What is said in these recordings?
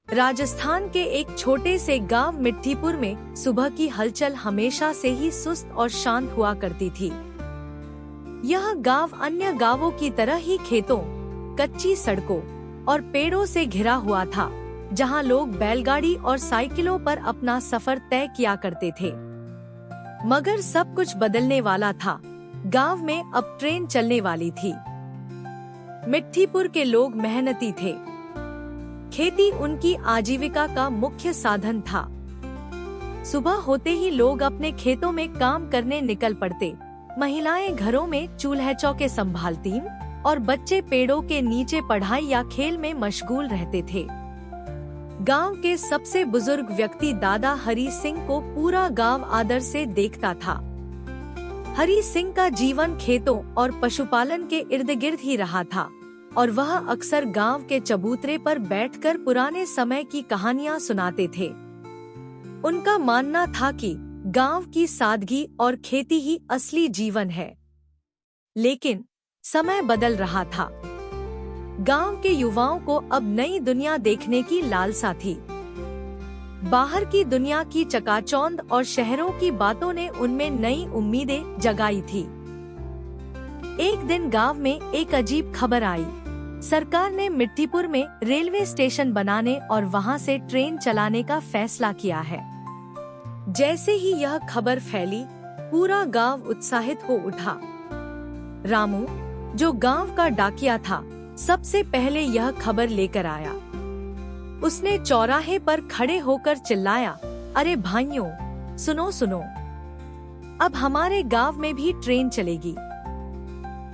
राजस्थान के एक छोटे से गांव मिट्ठीपुर में सुबह की हलचल हमेशा से ही सुस्त और शांत हुआ करती थी। यह गांव अन्य गांवों की तरह ही खेतों, कच्ची सड़कों और पेड़ों से घिरा हुआ था, जहां लोग बैलगाड़ी और साइकिलों पर अपना सफर तय किया करते थे। मगर सब कुछ बदलने वाला था। गांव में अब ट्रेन चलने वाली थी। मिट्ठीपुर के लोग मेहनती थे। खेती उनकी आजीविका का मुख्य साधन था। सुबह होते ही लोग अपने खेतों में काम करने निकल पड़ते। महिलाएं घरों में चूल्हे चौके संभालती और बच्चे पेड़ों के नीचे पढ़ाई या खेल में मशगूल रहते थे। गांव के सबसे बुजुर्ग व्यक्ति दादा हरी सिंह को पूरा गांव आदर से देखता था। हरी सिंह का जीवन खेतों और पशुपालन के इर्द गिर्द ही रहा था और वह अक्सर गांव के चबूतरे पर बैठकर पुराने समय की कहानियां सुनाते थे। उनका मानना था कि गांव की सादगी और खेती ही असली जीवन है। लेकिन समय बदल रहा था। गांव के युवाओं को अब नई दुनिया देखने की लालसा थी। बाहर की दुनिया की चकाचौंध और शहरों की बातों ने उनमें नई उम्मीदें जगाई थी। एक दिन गांव में एक अजीब खबर आई। सरकार ने मिट्ठीपुर में रेलवे स्टेशन बनाने और वहां से ट्रेन चलाने का फैसला किया है। जैसे ही यह खबर फैली, पूरा गांव उत्साहित हो उठा। रामू, जो गांव का डाकिया था, सबसे पहले यह खबर लेकर आया। उसने चौराहे पर खड़े होकर चिल्लाया, अरे भाइयों, सुनो सुनो, अब हमारे गांव में भी ट्रेन चलेगी।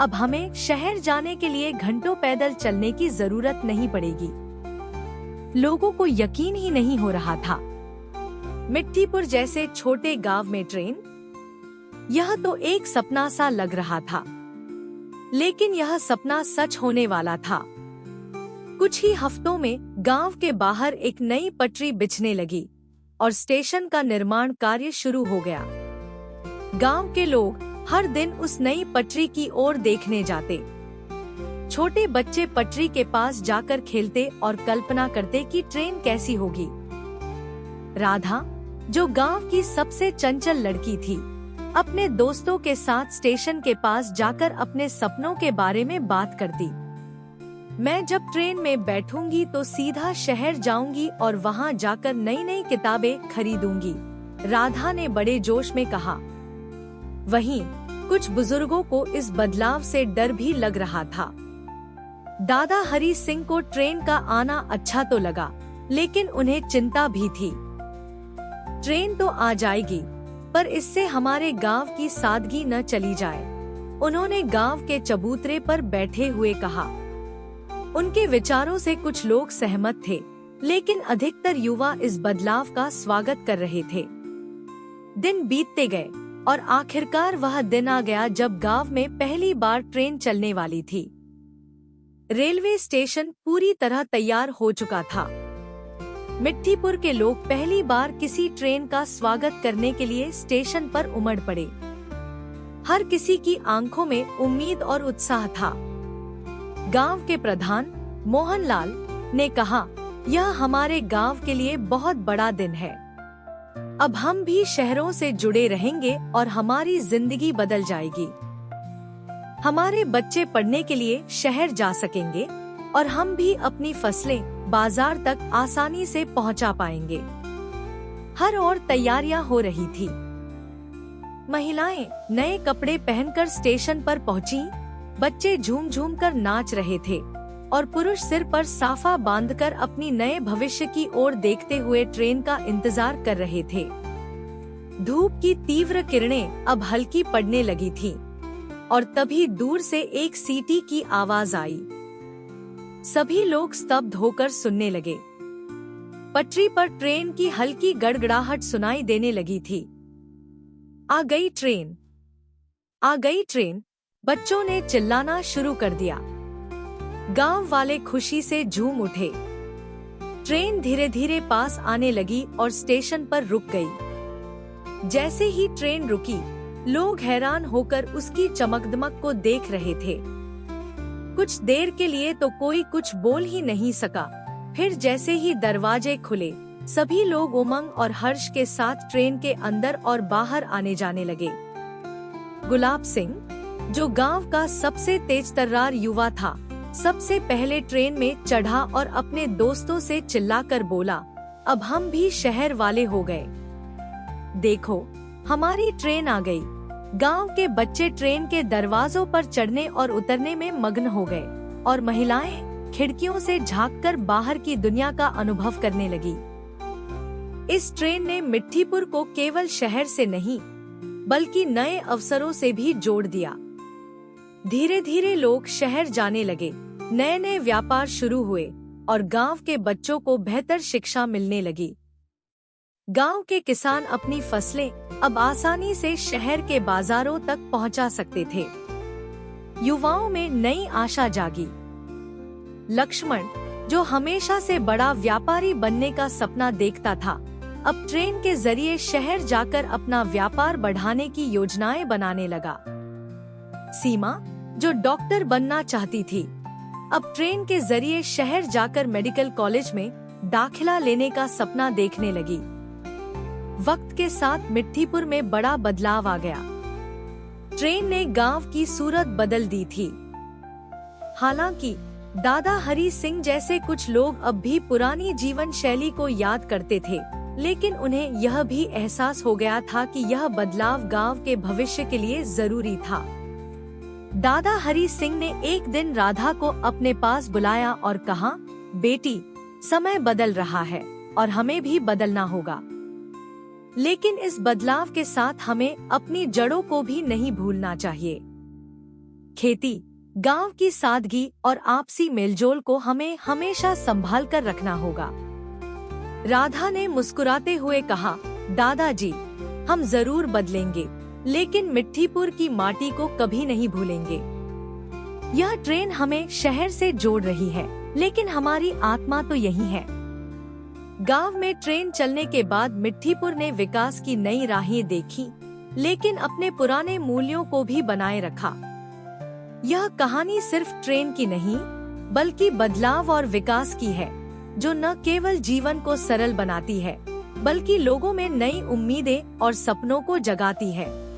अब हमें शहर जाने के लिए घंटों पैदल चलने की जरूरत नहीं पड़ेगी। लोगों को यकीन ही नहीं हो रहा था। मिट्ठीपुर जैसे छोटे गांव में ट्रेन, यह तो एक सपना सा लग रहा था। लेकिन यह सपना सच होने वाला था। कुछ ही हफ्तों में गांव के बाहर एक नई पटरी बिछने लगी और स्टेशन का निर्माण कार्य शुरू हो गया। गांव के लोग हर दिन उस नई पटरी की ओर देखने जाते। छोटे बच्चे पटरी के पास जाकर खेलते और कल्पना करते कि ट्रेन कैसी होगी। राधा, जो गांव की सबसे चंचल लड़की थी, अपने दोस्तों के साथ स्टेशन के पास जाकर अपने सपनों के बारे में बात करती। मैं जब ट्रेन में बैठूंगी तो सीधा शहर जाऊंगी और वहां जाकर नई नई किताबें खरीदूंगी, राधा ने बड़े जोश में कहा। वहीं कुछ बुजुर्गों को इस बदलाव से डर भी लग रहा था। दादा हरी सिंह को ट्रेन का आना अच्छा तो लगा, लेकिन उन्हें चिंता भी थी। ट्रेन तो आ जाएगी, पर इससे हमारे गांव की सादगी न चली जाए, उन्होंने गांव के चबूतरे पर बैठे हुए कहा। उनके विचारों से कुछ लोग सहमत थे, लेकिन अधिकतर युवा इस बदलाव का स्वागत कर रहे थे। दिन बीतते गए और आखिरकार वह दिन आ गया जब गांव में पहली बार ट्रेन चलने वाली थी। रेलवे स्टेशन पूरी तरह तैयार हो चुका था। मिट्ठीपुर के लोग पहली बार किसी ट्रेन का स्वागत करने के लिए स्टेशन पर उमड़ पड़े। हर किसी की आंखों में उम्मीद और उत्साह था। गांव के प्रधान मोहनलाल ने कहा, यह हमारे गांव के लिए बहुत बड़ा दिन है। अब हम भी शहरों से जुड़े रहेंगे और हमारी जिंदगी बदल जाएगी। हमारे बच्चे पढ़ने के लिए शहर जा सकेंगे और हम भी अपनी फसलें बाजार तक आसानी से पहुंचा पाएंगे। हर ओर तैयारियां हो रही थी। महिलाएं नए कपड़े पहनकर स्टेशन पर पहुंची, बच्चे झूम झूम कर नाच रहे थे और पुरुष सिर पर साफा बांधकर अपनी नए भविष्य की ओर देखते हुए ट्रेन का इंतजार कर रहे थे। धूप की तीव्र किरणें अब हल्की पड़ने लगी थीं और तभी दूर से एक सीटी की आवाज आई। सभी लोग स्तब्ध होकर सुनने लगे। पटरी पर ट्रेन की हल्की गड़गड़ाहट सुनाई देने लगी थी। आ गई ट्रेन, आ गई ट्रेन, बच्चों ने चिल्लाना शुरू कर दिया। गांव वाले खुशी से झूम उठे। ट्रेन धीरे धीरे पास आने लगी और स्टेशन पर रुक गई। जैसे ही ट्रेन रुकी, लोग हैरान होकर उसकी चमकदमक को देख रहे थे। कुछ देर के लिए तो कोई कुछ बोल ही नहीं सका। फिर जैसे ही दरवाजे खुले, सभी लोग उमंग और हर्ष के साथ ट्रेन के अंदर और बाहर आने जाने लगे। गुलाब सिंह, जो गांव का सबसे तेजतर्रार युवा था, सबसे पहले ट्रेन में चढ़ा और अपने दोस्तों से चिल्लाकर बोला, अब हम भी शहर वाले हो गए। देखो, हमारी ट्रेन आ गई। गांव के बच्चे ट्रेन के दरवाजों पर चढ़ने और उतरने में मग्न हो गए और महिलाएं खिड़कियों से झांककर बाहर की दुनिया का अनुभव करने लगी। इस ट्रेन ने मिट्ठीपुर को केवल शहर से नहीं, बल्कि नए अवसरों से भी जोड़ दिया। धीरे धीरे लोग शहर जाने लगे, नए नए व्यापार शुरू हुए और गांव के बच्चों को बेहतर शिक्षा मिलने लगी। गांव के किसान अपनी फसलें अब आसानी से शहर के बाजारों तक पहुंचा सकते थे। युवाओं में नई आशा जागी। लक्ष्मण, जो हमेशा से बड़ा व्यापारी बनने का सपना देखता था, अब ट्रेन के जरिए शहर जाकर अपना व्यापार बढ़ाने की योजनाएं बनाने लगा। सीमा, जो डॉक्टर बनना चाहती थी, अब ट्रेन के जरिए शहर जाकर मेडिकल कॉलेज में दाखिला लेने का सपना देखने लगी। वक्त के साथ मिट्ठीपुर में बड़ा बदलाव आ गया। ट्रेन ने गांव की सूरत बदल दी थी। हालांकि दादा हरी सिंह जैसे कुछ लोग अब भी पुरानी जीवन शैली को याद करते थे, लेकिन उन्हें यह भी एहसास हो गया था कि यह बदलाव गांव के भविष्य के लिए जरूरी था। दादा हरी सिंह ने एक दिन राधा को अपने पास बुलाया और कहा, बेटी, समय बदल रहा है और हमें भी बदलना होगा। लेकिन इस बदलाव के साथ हमें अपनी जड़ों को भी नहीं भूलना चाहिए। खेती, गांव की सादगी और आपसी मेलजोल को हमें हमेशा संभाल कर रखना होगा। राधा ने मुस्कुराते हुए कहा, दादाजी, हम जरूर बदलेंगे, लेकिन मिट्ठीपुर की माटी को कभी नहीं भूलेंगे। यह ट्रेन हमें शहर से जोड़ रही है, लेकिन हमारी आत्मा तो यही है। गांव में ट्रेन चलने के बाद मिट्ठीपुर ने विकास की नई राहें देखी, लेकिन अपने पुराने मूल्यों को भी बनाए रखा। यह कहानी सिर्फ ट्रेन की नहीं, बल्कि बदलाव और विकास की है, जो न केवल जीवन को सरल बनाती है, बल्कि लोगों में नई उम्मीदें और सपनों को जगाती है।